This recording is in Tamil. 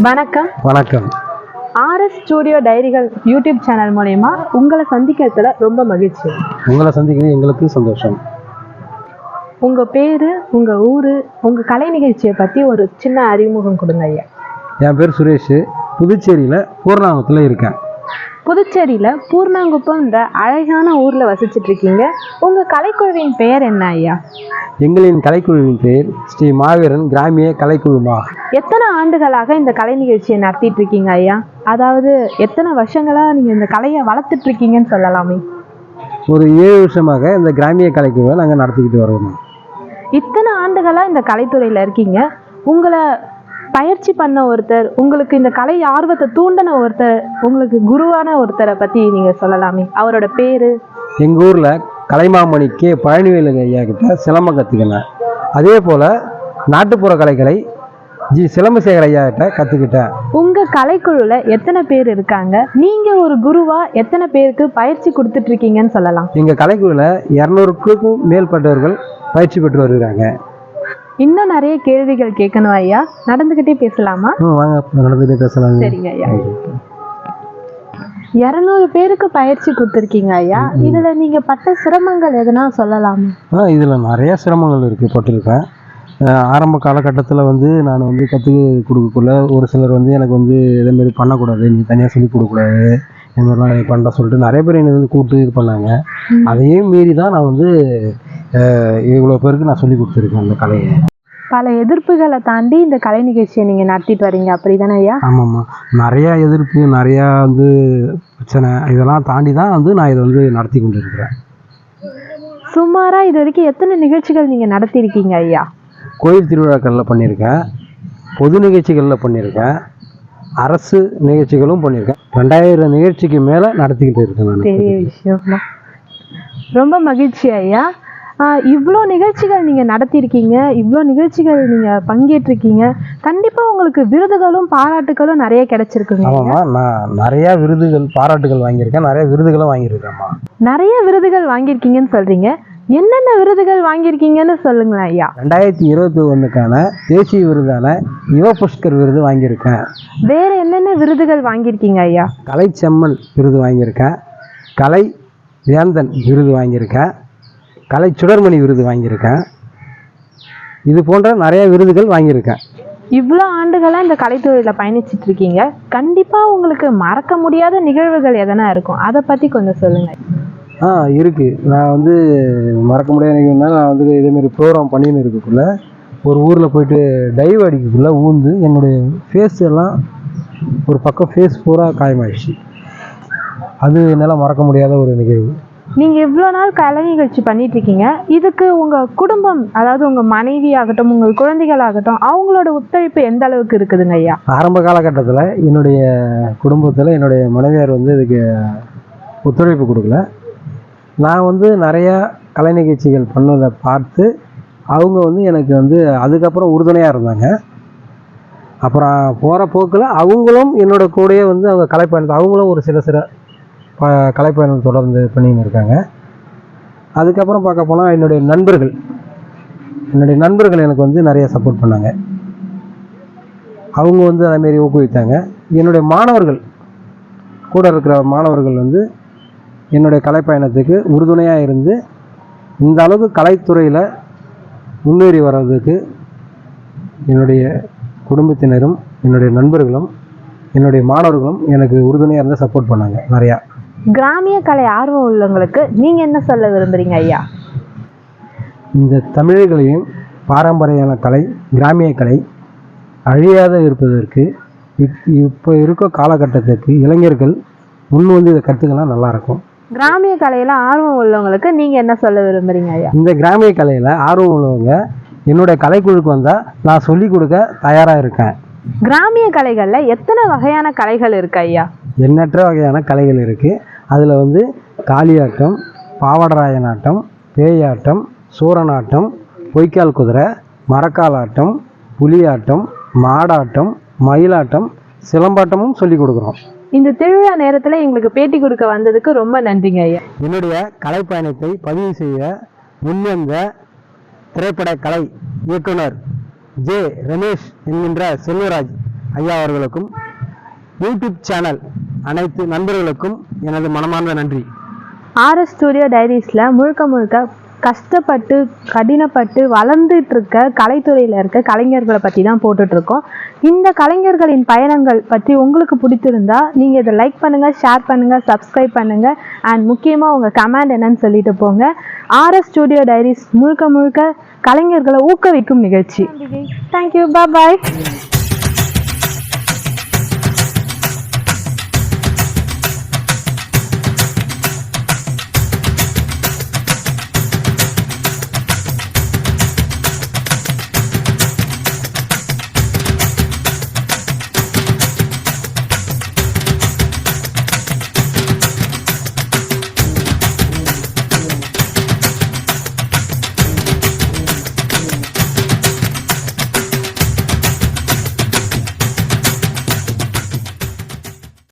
வணக்கம். வணக்கம். ஆர்எஸ் ஸ்டுடியோ டைரிகள் யூடியூப் சேனல் மூலமா உங்களை சந்திக்கிறதுல ரொம்ப மகிழ்ச்சி. உங்களை சந்திக்கிறது எங்களுக்கு சந்தோஷம். உங்க பேரு, உங்க ஊரு, உங்க கலை நிகழ்ச்சியை பத்தி ஒரு சின்ன அறிமுகம் கொடுங்க ஐயா. என் பேர் சுரேஷ். புதுச்சேரியில் பூர்ணாங்கத்தில் இருக்கேன். புதுச்சேரியில் பூர்ணாங்குப்பம்ன்ற அழகான ஊரில் வசிச்சுட்டு இருக்கீங்க. உங்கள் கலைக்குழுவின் பெயர் என்ன ஐயா? எங்களின் கலைக்குழுவின் பெயர் ஸ்ரீ மாவீரன் கிராமிய கலைக்குழுமா. எத்தனை ஆண்டுகளாக இந்த கலை நிகழ்ச்சியை நடத்திட்டு இருக்கீங்க ஐயா? அதாவது எத்தனை வருஷங்களாக நீங்கள் இந்த கலையை வளர்த்துட்டு இருக்கீங்கன்னு சொல்லலாமே. ஒரு 7 வருஷமாக இந்த கிராமிய கலைக்குழுவை நாங்கள் நடத்திக்கிட்டு வரோம். இத்தனை ஆண்டுகளாக இந்த கலைத்துறையில் இருக்கீங்க. உங்களை பயிற்சி பண்ண ஒருத்தர், உங்களுக்கு இந்த கலை ஆர்வத்தை தூண்டின ஒருத்தர், உங்களுக்கு குருவான ஒருத்தரை பற்றி நீங்கள் சொல்லலாமே. அவரோட பேர்? எங்கள் ஊரில் கலைமாமணி கே பழனிவேலு ஐயா கிட்ட சிலம்பம் கற்றுக்கினேன். அதே போல் நாட்டுப்புற கலைகளை ஜி சிலம்பசேகர் ஐயா கிட்ட கற்றுக்கிட்டேன். உங்கள் கலைக்குழுவில் எத்தனை பேர் இருக்காங்க? நீங்கள் ஒரு குருவாக எத்தனை பேருக்கு பயிற்சி கொடுத்துட்ருக்கீங்கன்னு சொல்லலாம். எங்கள் கலைக்குழுவில் 200க்கும் மேற்பட்டவர்கள் பயிற்சி பெற்று வருகிறாங்க. இன்னும் நிறைய கேள்விகள் கேட்கணும் ஐயா. நடந்துக்கிட்டே பேசலாமா? வாங்க, நடந்துகிட்டே பேசலாம். சரிங்க ஐயா. 200 பேருக்கு பயிற்சி கொடுத்துருக்கீங்க ஐயா. இதில் நீங்கள் பட்ட சிரமங்கள் எதுனா சொல்லலாமா? இதில் நிறைய சிரமங்கள் இருக்குது, பட்டிருக்கேன். ஆரம்ப காலகட்டத்தில் நான் கற்றுக்க கொடுக்கக்குள்ள ஒரு சிலர் எனக்கு இதேமாரி பண்ணக்கூடாது, நீ தனியாக சொல்லி கொடுக்கக்கூடாது, இந்த மாதிரிலாம் பண்ண சொல்லிட்டு நிறைய பேர் என்னை கூப்பிட்டு இது பண்ணாங்க. அதையும் மீறி தான் நான் இவ்வளோ பேருக்கு நான் சொல்லி கொடுத்துருக்கேன் அந்த கலையை. பல எதிர்ப்புகளை தாண்டி இந்த கலை நிகழ்ச்சியை நீங்கள் நடத்திட்டு வரீங்க, அப்படி தானே ஐயா? ஆமாம்மா, நிறையா எதிர்ப்பு, நிறையா பிரச்சனை, இதெல்லாம் தாண்டி தான் நான் இதை நடத்தி கொண்டு இருக்கிறேன். சுமாராக இது வரைக்கும் எத்தனை நிகழ்ச்சிகள் நீங்கள் நடத்தியிருக்கீங்க ஐயா? கோயில் திருவிழாக்களில் பண்ணியிருக்கேன், பொது நிகழ்ச்சிகளில் பண்ணியிருக்கேன், அரசு நிகழ்ச்சிகளும் பண்ணியிருக்கேன். 2000 நிகழ்ச்சிக்கு மேலே நடத்திக்கிட்டு இருக்கேன் நான். பெரிய விஷயம். ரொம்ப மகிழ்ச்சி ஐயா. இவ்வளோ நிகழ்ச்சிகள் நீங்கள் நடத்தியிருக்கீங்க, இவ்வளோ நிகழ்ச்சிகள் நீங்கள் பங்கேற்றிருக்கீங்க. கண்டிப்பாக உங்களுக்கு விருதுகளும் பாராட்டுகளும் நிறைய கிடைச்சிருக்குங்க. ஆமாம்மா, நான் நிறையா விருதுகள் பாராட்டுகள் வாங்கியிருக்கேன், நிறைய விருதுகளும் வாங்கியிருக்கேன்மா. நிறைய விருதுகள் வாங்கியிருக்கீங்கன்னு சொல்கிறீங்க. என்னென்ன விருதுகள் வாங்கியிருக்கீங்கன்னு சொல்லுங்களேன் ஐயா. 2021க்கான தேசிய விருதான யுவ புஷ்கர் விருது வாங்கியிருக்கேன். வேறு என்னென்ன விருதுகள் வாங்கியிருக்கீங்க ஐயா? கலை செம்மல் விருது வாங்கியிருக்கேன், கலை வேந்தன் விருது வாங்கியிருக்கேன், கலை சுடர்மணி விருது வாங்கியிருக்கேன். இது போன்ற நிறைய விருதுகள் வாங்கியிருக்கேன். இவ்வளோ ஆண்டுகளாக இந்த கலைத்துறையில் பயணிச்சுட்டு இருக்கீங்க. கண்டிப்பாக உங்களுக்கு மறக்க முடியாத நிகழ்வுகள் எதனா இருக்கும், அதை பற்றி கொஞ்சம் சொல்லுங்கள். இருக்குது. நான் மறக்க முடியாத நிகழ்வுனா, நான் இதேமாரி ப்ரோக்ராம் பண்ணின்னு இருக்கக்குள்ள ஒரு ஊரில் போயிட்டு டைவ் அடிக்கக்குள்ளே ஊந்து என்னுடைய ஃபேஸ் எல்லாம் ஒரு பக்கம் ஃபேஸ் பூரா காயமாயிடுச்சு. அது என்னால் மறக்க முடியாத ஒரு நிகழ்வு. நீங்கள் இவ்வளோ நாள் கலை நிகழ்ச்சி பண்ணிகிட்ருக்கீங்க. இதுக்கு உங்கள் குடும்பம், அதாவது உங்கள் மனைவி ஆகட்டும், உங்கள் குழந்தைகளாகட்டும், அவங்களோட ஒத்துழைப்பு எந்த அளவுக்கு இருக்குதுங்க ஐயா? ஆரம்ப காலகட்டத்தில் என்னுடைய குடும்பத்தில் என்னுடைய மனைவியார் இதுக்கு ஒத்துழைப்பு கொடுக்கல. நான் நிறையா கலை நிகழ்ச்சிகள் பண்ணதை பார்த்து அவங்க எனக்கு அதுக்கப்புறம் உறுதுணையாக இருந்தாங்க. அப்புறம் போகிற போக்கில் அவங்களும் என்னோட கூடயே அவங்க கலைப்பயணத்தை அவங்களும் ஒரு சில கலைப்பயணம் தொடர்ந்து பண்ணின்னு இருக்காங்க. அதுக்கப்புறம் பார்க்க போனால் என்னுடைய நண்பர்கள் எனக்கு நிறைய சப்போர்ட் பண்ணாங்க. அவங்க அதேமாரி ஊக்குவித்தாங்க. என்னுடைய மாணவர்கள், கூட இருக்கிற மாணவர்கள் என்னுடைய கலைப்பயணத்துக்கு உறுதுணையாக இருந்து இந்த அளவுக்கு கலைத்துறையில் முன்னேறி வர்றதுக்கு என்னுடைய குடும்பத்தினரும் என்னுடைய நண்பர்களும் என்னுடைய மாணவர்களும் எனக்கு உறுதுணையாக இருந்து சப்போர்ட் பண்ணாங்க நிறையா. கிராமிய கலை ஆர்வம் உள்ளவங்களுக்கு நீங்கள் என்ன சொல்ல விரும்புகிறீங்க ஐயா? இந்த தமிழர்களையும் பாரம்பரியான கலை, கிராமிய கலை அழியாத இருப்பதற்கு இப்போ இருக்க காலகட்டத்திற்கு இளைஞர்கள் முன் இதை கற்றுக்கலாம், நல்லாயிருக்கும். கிராமிய கலையில் ஆர்வம் உள்ளவங்களுக்கு நீங்கள் என்ன சொல்ல விரும்புகிறீங்க ஐயா? இந்த கிராமிய கலையில் ஆர்வம் உள்ளவங்க என்னுடைய கலைக்குழுக்கு வந்தால் நான் சொல்லிக் கொடுக்க தயாராக இருக்கேன். கிராமிய கலைகளில் எத்தனை வகையான கலைகள் இருக்கு ஐயா? எண்ணற்ற வகையான கலைகள் இருக்குது. அதில் காளியாட்டம், பாவாடராயனாட்டம், பேயாட்டம், சூரநாட்டம், பொய்க்கால் குதிரை, மரக்காலாட்டம், புலியாட்டம், மாடாட்டம், மயிலாட்டம், சிலம்பாட்டமும் சொல்லிக் கொடுக்குறோம். இந்த திருவிழா நேரத்தில் எங்களுக்கு பேட்டி கொடுக்க வந்ததுக்கு ரொம்ப நன்றிங்க ஐயா. என்னுடைய கலைப்பயணத்தை பதிவு செய்ய முன்வந்த திரைப்பட கலை இயக்குனர் ஜே ரமேஷ் என்கின்ற செல்வராஜ் ஐயா அவர்களுக்கும் யூடியூப் சேனல் அனைத்து நண்பர்களுக்கும் எனது மனமார்ந்த நன்றி. ஆர்எஸ் ஸ்டுடியோ டைரிஸில் முழுக்க முழுக்க கஷ்டப்பட்டு கடினப்பட்டு வளர்ந்துட்டு இருக்க கலைத்துறையில் இருக்க கலைஞர்களை பற்றி தான் போட்டுட்ருக்கோம். இந்த கலைஞர்களின் பயணங்கள் பற்றி உங்களுக்கு பிடிச்சிருந்தா நீங்கள் இதை லைக் பண்ணுங்கள், ஷேர் பண்ணுங்கள், சப்ஸ்கிரைப் பண்ணுங்கள். அண்ட் முக்கியமாக உங்கள் கமெண்ட் என்னன்னு சொல்லிட்டு போங்க. ஆர்எஸ் ஸ்டுடியோ டைரிஸ் முழுக்க முழுக்க கலைஞர்களை ஊக்குவிக்கும் நிகழ்ச்சி. தேங்க்யூ, பாய்.